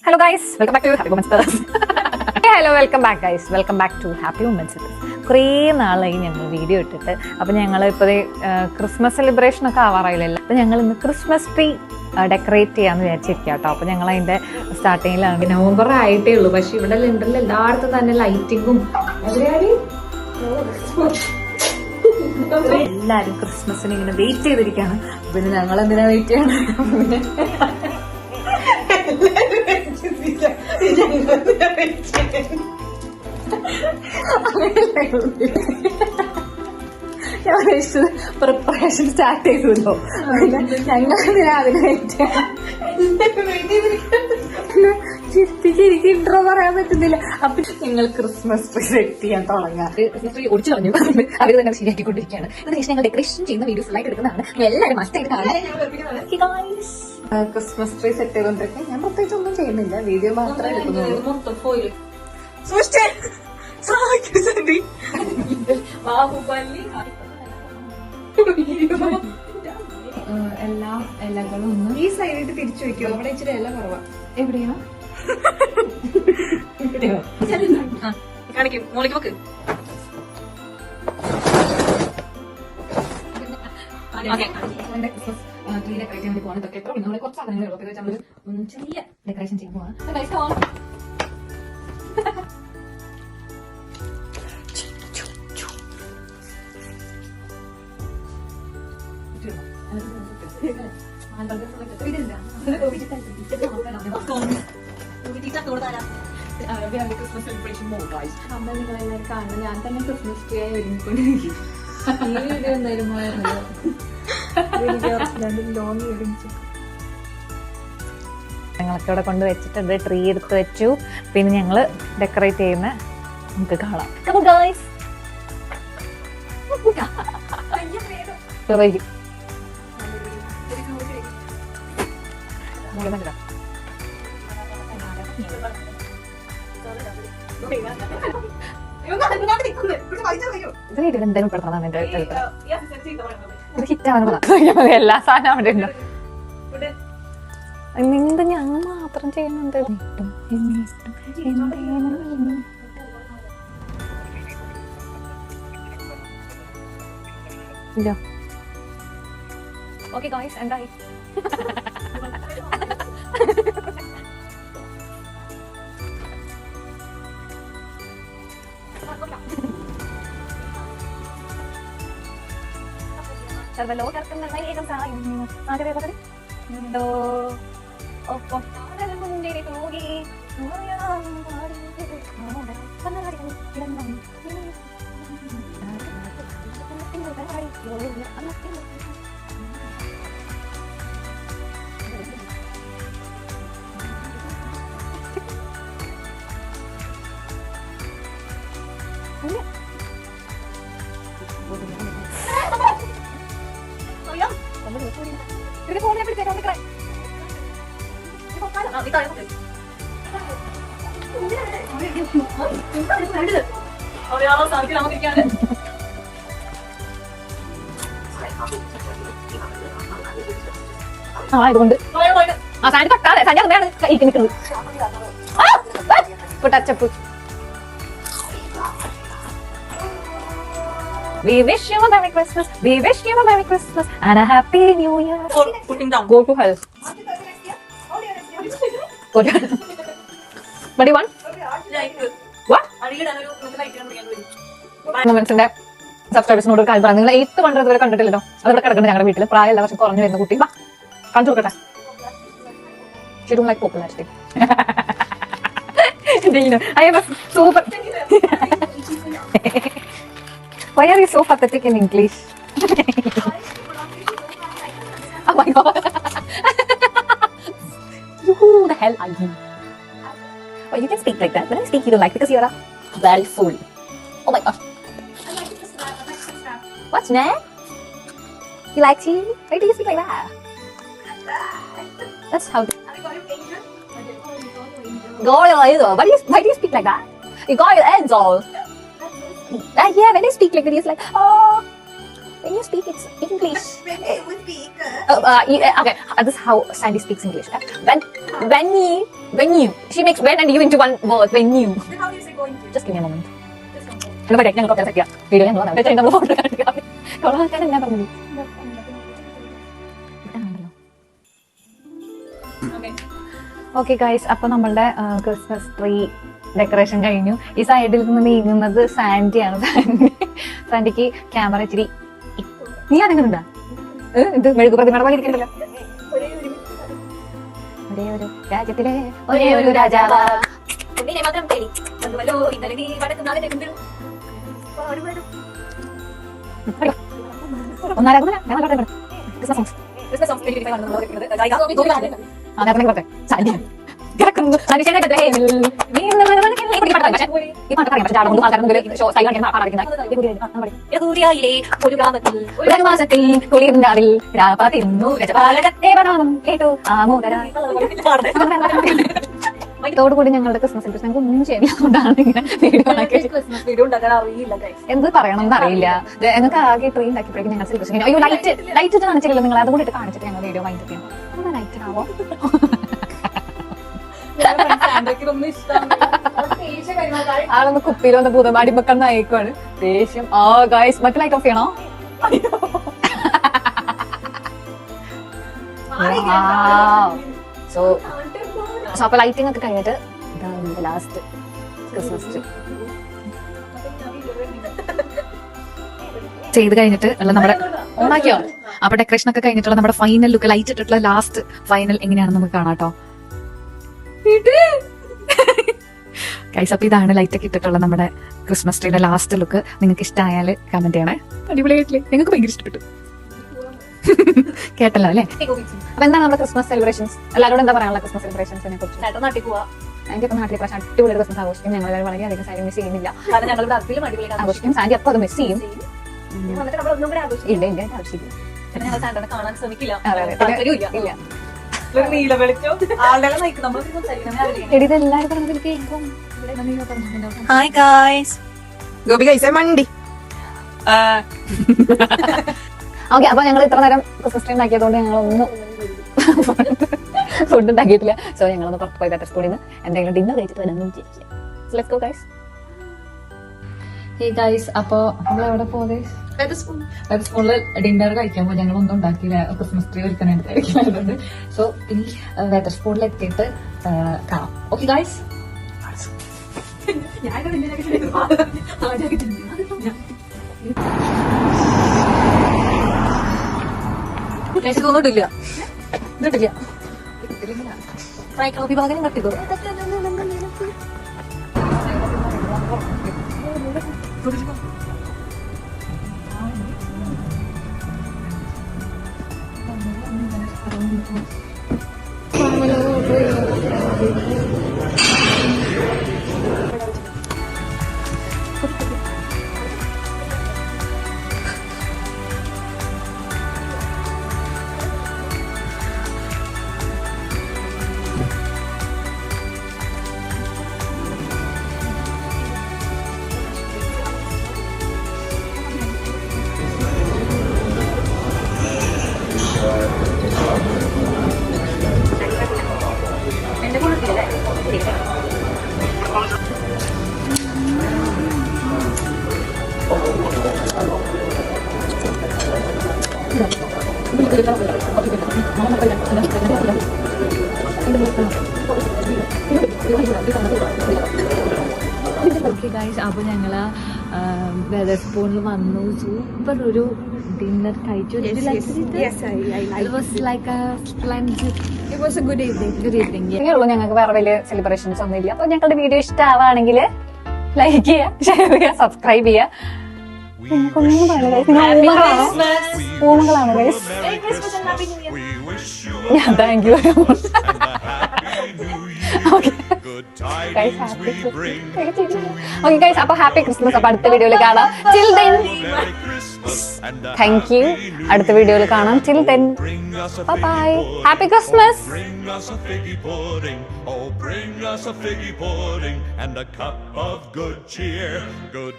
Hello guys, welcome back to Happy Moments with us. Hello, welcome back guys. Welcome back to Happy Moments with us. കുറേ നാളായി ഞങ്ങൾ video ഇട്ടിട്ട്. അപ്പോൾ ഞങ്ങൾ ഇപ്പോൾ ക്രിസ്മസ് സെലിബ്രേഷൻ ഒക്കെ ആവാറായില്ലല്ലോ. അപ്പോൾ ഞങ്ങൾ ഇന്ന് ക്രിസ്മസ് ട്രീ ഡെക്കറേറ്റ് ചെയ്യാന്ന് വിചാരിച്ചിരിക്കുക കേട്ടോ. അപ്പോൾ ഞങ്ങൾ അതിന്റെ സ്റ്റാർട്ടിങ്ങിലാണ്. നവംബർ ആയിട്ടേ ഉള്ളൂ, പക്ഷെ ഇവിടെ ലണ്ടനിൽ എല്ലായിടത്തും തന്നെ ലൈറ്റിങ്ങും എല്ലാരും ക്രിസ്മസിന് ഇങ്ങനെ വെയിറ്റ് ചെയ്തിരിക്കുകയാണ്. പിന്നെ ഞങ്ങൾ എന്തിനാ വെയിറ്റ് ചെയ്യണം? പ്രിപ്പറേഷൻ സ്റ്റാർട്ട് ചെയ്തല്ലോ. ഞങ്ങൾ അതിന് വെയിറ്റ് എനിക്ക് ഇൻട്രോ പറയാൻ പറ്റുന്നില്ല. അപ്പൊ ഞങ്ങൾ ക്രിസ്മസ് ട്രീ സെറ്റ് ചെയ്യാൻ തുടങ്ങാം. ഒടിച്ചു കളഞ്ഞു, അവർ തന്നെ ശരിയാക്കിക്കൊണ്ടിരിക്കുകയാണ്. അതിനുശേഷം ഞങ്ങൾ ഡെക്കറേഷൻ ചെയ്യുന്ന വീഡിയോസ് ആയിട്ട് എടുക്കുന്നതാണ്. എല്ലാവരും മസ്റ്റായിട്ട് കാണാം. ക്രിസ്മസ് ട്രീ സെറ്റ് ചെയ്തോണ്ടിരിക്കും. ഞാൻ പ്രത്യേകിച്ച് ഒന്നും ചെയ്യുന്നില്ല, വീഡിയോ മാത്രമേ എടുക്കുന്നുള്ളൂ. എല്ലാ ഇലകളും ഒന്ന് ഈ സൈഡിട്ട് തിരിച്ചു വെക്കും. അവിടെ ഇച്ചിരി ഇല കുറവാ. എവിടെയാ കാണിക്കും മോളിക്ക് നോക്ക്. ക്രിസ്മസ് ട്രീ ഡെക്കറേറ്റ് ചെയ്യാൻ വേണ്ടി പോകാൻ ഇതൊക്കെ എത്ര നമ്മളെ കുറച്ച് സാധനങ്ങൾ ചെറിയ ഡെക്കറേഷൻ ചെയ്യാൻ പോവാണ്. അമ്മ നിങ്ങളെല്ലാവരും കാണുന്നത് ഞാൻ തന്നെ ക്രിസ്മസ് ട്രീ ആയി ഒരുങ്ങിക്കൊണ്ടിരിക്കും. എന്തായാലും ഞങ്ങളൊക്കെ ഇവിടെ കൊണ്ട് വെച്ചിട്ടുണ്ട്. ട്രീ എടുത്ത് വെച്ചു. പിന്നെ ഞങ്ങള് ഡെക്കറേറ്റ് ചെയ്യുന്ന നമുക്ക് കാണാം. എന്തായാലും പെടുത്തണം. എല്ലാ സാധനം അവിടെ ഉണ്ട്. എന്ത് ഞങ്ങൾ മാത്രം ചെയ്യുന്നുണ്ട്. ഇല്ല ഓക്കെ ഗായ്സ്, എന്തായി? സർവലോകർക്കും ഏകം സായും ആഗ്രഹോ ഒപ്പം മുന്നിൽ തൂകി ആയതുകൊണ്ട് ആ സാരി തട്ടാതെ സാരി അങ്ങനെയാണ് കൈക്ക് നിൽക്കുന്നത്. Touch up. We wish you a Merry Christmas. We wish you a Merry Christmas and a Happy New Year. Putting down. Go to hell. What do you want? What? മൊമെന്റ്സിന്റെ സബ്സ്ക്രൈബേഴ്സിനോട് ഒരു കാര്യം പറയാം. നിങ്ങൾ 8th വണ്ടർ വരെ കണ്ടിട്ടില്ലല്ലോ. അതോടെ കിടക്കുന്നത് ഞങ്ങളുടെ വീട്ടിൽ. പ്രായം എല്ലാ വർഷം കുറഞ്ഞു വരുന്ന കുട്ടി. കാണിച്ചു കൊടുക്കട്ടെ. She don't like popularity. I am a super. Why are you so pathetic in English? Oh my god. Who the hell are you? Oh, you can speak like that. But I speak you don't like because you're a very fool. Oh my god. What's next? You like tea? Why do you speak like that? That's how. Why do you speak like that? You got your ends all. Yeah, when I speak like that, it's like, oh, when you speak, it's English. When you speak, okay, this is how Sandy speaks English. When we When you. She makes when and you into one word. When you. Then how do you say going to? Just give me a moment. Just come home. ഞങ്ങൾ ഞങ്ങൾ കുറച്ച് set ചെയ്യാം. Video ഞങ്ങൾ നമ്മൾ photo കാണിക്കാം. കൊള്ളാക്കാൻ എന്നാ പറഞ്ഞത്? Okay. Okay guys, അപ്പൊ നമ്മളുടെ ക്രിസ്മസ് ട്രീ ഡെക്കറേഷൻ കഴിഞ്ഞു. ഈ സൈഡിൽ നിന്ന് നീങ്ങുന്നത് സാൻഡിയാണ്. സാൻഡിക്ക് ക്യാമറ ഇച്ചിരി നീ അനങ്ങുന്നുണ്ടാ? ഇത് മെഴുകു പ്രതിമയുടെ പോലെ ഇരിക്കണ്ടല്ലോ. ഒരേ ഒരു രാജ്യത്തിലെ ഒരേ ഒരു രാജാവാ കുഞ്ഞിനെ മാത്രം തേടി അതുവല്ലോ ഇന്നലെ നീ വടക്കുന്നാളിന്റെ മുമ്പിൽ പാടുവരും. ഒന്നാരാകുന്നില്ല ഞങ്ങൾ ക്രിസ്മസ് സോങ്സ് ക്രിസ്മസ് സോങ്സ് വേണ്ടി കാണുന്നത് ഗായിക അതിനകത്ത് പറഞ്ഞെ സാൻഡി കിടക്കുന്നു മനുഷ്യനെ കഥയിൽ നീ ഈ പാട്ട് പറയാം. പക്ഷെ ആളുകൾ ആൾക്കാരുടെ ഷോ സൈഡ് കാണിക്കുന്ന പാടാതിരിക്കുന്നത് യഹൂദിയയിലെ ഒരു ഗ്രാമത്തിൽ ഒരു മാസത്തിൽ കുളിർന്നാവിൽ രാപാതിരുന്നു രജപാലകത്തെ ബനാനം കേട്ടു ആമോദരായി. ഇതോടുകൂടി ഞങ്ങളുടെ ക്രിസ്മസ് സെലിബ്രേഷൻ ഞങ്ങൾക്ക് ഒന്നും ചെയ്യാനുകൊണ്ടാണ് ഇങ്ങനെ വീഡിയോ ക്രിസ്മസ് വീഡിയോ ഉണ്ടാക്കാൻ അറിയില്ല ഗൈസ്. എന്ത് പറയണമെന്ന് അറിയില്ല. ഞങ്ങൾക്ക് ആകെ ട്രീ ഉണ്ടാക്കിയപ്പോഴേക്കും ഞങ്ങൾ സെലിബ്രേഷൻ അയ്യോ ലൈറ്റ് ഇട്ട് കാണിച്ചില്ലല്ലോ നിങ്ങൾ. അതുകൊണ്ട് ഇട്ട് കാണിച്ചിട്ട് ഞങ്ങൾ വീഡിയോ വൈൻഡപ്പ് ചെയ്യണം. ലൈറ്റ് ആവോ ആളൊന്ന് കുപ്പിയിലൊന്ന് പൂതം അടിമക്കന്ന് അയക്കുവാണ് ദേഷ്യം. ആ ഗൈസ് മറ്റു ലൈറ്റ് ഓഫ് ചെയ്യണോ? സോ അപ്പൊ ലൈറ്റിംഗ് ഒക്കെ കഴിഞ്ഞിട്ട് ലാസ്റ്റ് ക്രിസ്മസ് ട്രീ ചെയ്ത് കഴിഞ്ഞിട്ട് ഉള്ള നമ്മുടെ ഓണാക്കിയോ. അപ്പൊ ഡെക്കറേഷൻ ഒക്കെ കഴിഞ്ഞിട്ടുള്ള നമ്മുടെ ഫൈനൽ ലുക്ക് ലൈറ്റ് ഇട്ടിട്ടുള്ള ലാസ്റ്റ് ഫൈനൽ എങ്ങനെയാണെന്ന് നമുക്ക് കാണാട്ടോ ഗൈസ്. അപ്പൊ ഇതാണ് ലൈറ്റ് ഒക്കെ ഇട്ടിട്ടുള്ള നമ്മുടെ ക്രിസ്മസ് ട്രീയുടെ ലാസ്റ്റ് ലുക്ക്. നിങ്ങൾക്ക് ഇഷ്ടമായാൽ കമന്റ് ചെയ്യണേ. അടിപൊളിയായിട്ടില്ലേ? നിങ്ങൾക്ക് ഭയങ്കര ഇഷ്ടപ്പെട്ടു കേട്ടല്ലോ അല്ലേ? അപ്പൊ എന്താണ് നമ്മുടെ ക്രിസ്മസ് സെലിബ്രേഷൻസ്? എല്ലാവരോടും എന്താ പറയാനുള്ള ക്രിസ്മസ് സെലിബ്രേഷൻസിനെ കുറിച്ച്? ചേട്ടൻ നാട്ടിൽ പോവാ. അതിന്റെ ഇപ്പൊ നാട്ടിൽ പ്രാവശ്യം അടിപൊളി ക്രിസ്മസ് ആഘോഷിക്കും. ഞങ്ങൾ വളരെയധികം സാരി മിസ് ചെയ്യുന്നില്ല. കാരണം ഞങ്ങളുടെ അതിലും അടിപൊളി ആഘോഷിക്കും. സാൻഡി അപ്പൊ അത് മിസ് ചെയ്യും. വന്നിട്ട് നമ്മൾ ഒന്നും കൂടെ ആഘോഷിക്കും. ഇല്ല ഇല്ല ആവശ്യമില്ല. പിന്നെ ഞങ്ങൾ സാന്റനെ കാണാൻ ശ്രമിക്കില്ല. അതെ അതെ താല്പര്യമില്ല. ഇല്ല. ഒരു നീല വെളിച്ചം ആളുകളെ നയിക്കും. നമ്മൾ സംസാരിക്കണം. എടി ഇതെല്ലാവരും പറഞ്ഞതിൽ കേൾക്കും. Hi guys. ഗോപി കൈസ മണ്ടി. ഓക്കെ, അപ്പൊ ഞങ്ങൾ ഇത്ര നേരം ക്രിസ്മസ് ട്രീ ഉണ്ടാക്കിയതുകൊണ്ട് ഞങ്ങളൊന്നും ഫുഡ് ഉണ്ടാക്കിയിട്ടില്ല. സോ ഞങ്ങളൊന്ന് പുറത്ത് പോയി ബെറ്റർ സ്കൂളിൽ നിന്ന് എന്തെങ്കിലും ഡിന്നർ കഴിച്ചിട്ട് വരാമെന്ന് വിചാരിക്കാം. Let's go guys. Hey guys, അപ്പൊ നമ്മൾ എവിടെ പോകുന്നത്? സ്കൂളിൽ ഡിന്നർ കഴിക്കാൻ പോകും. ഞങ്ങളൊന്നും ഉണ്ടാക്കിയില്ല. ക്രിസ്മസ് ട്രീ ഒരുക്കാനായിട്ട്. സോ ഇനി വെതർ സ്പൂണിൽ എത്തിയിട്ട് കാണാം. Okay guys. തോന്നിട്ടില്ല ഇതിട്ടില്ല വിഭാഗം കട്ടിക്കോ. അപ്പൊ ഞങ്ങള് വെതർ സ്പൂണിൽ വന്നു. സൂപ്പർ ഒരു ഡിന്നർ കഴിച്ചു. ഞങ്ങൾക്ക് വേറെ വലിയ സെലിബ്രേഷൻസ് ഒന്നും ഇല്ല. അപ്പൊ ഞങ്ങളുടെ വീഡിയോ ഇഷ്ടമാണെങ്കിൽ ലൈക്ക് ചെയ്യുക, ഷെയർ ചെയ്യുക, സബ്സ്ക്രൈബ് ചെയ്യുക. പൂമകളാണ് thank you very much. Okay guys, അപ്പൊ ഹാപ്പി ക്രിസ്മസ്. അപ്പൊ അടുത്ത വീഡിയോയിൽ കാണാം. Till then thank you. അടുത്ത വീഡിയോയിൽ കാണാം. Till then bye bye. Happy Christmas. Bring us a figgy pudding and a cup of good cheer. Good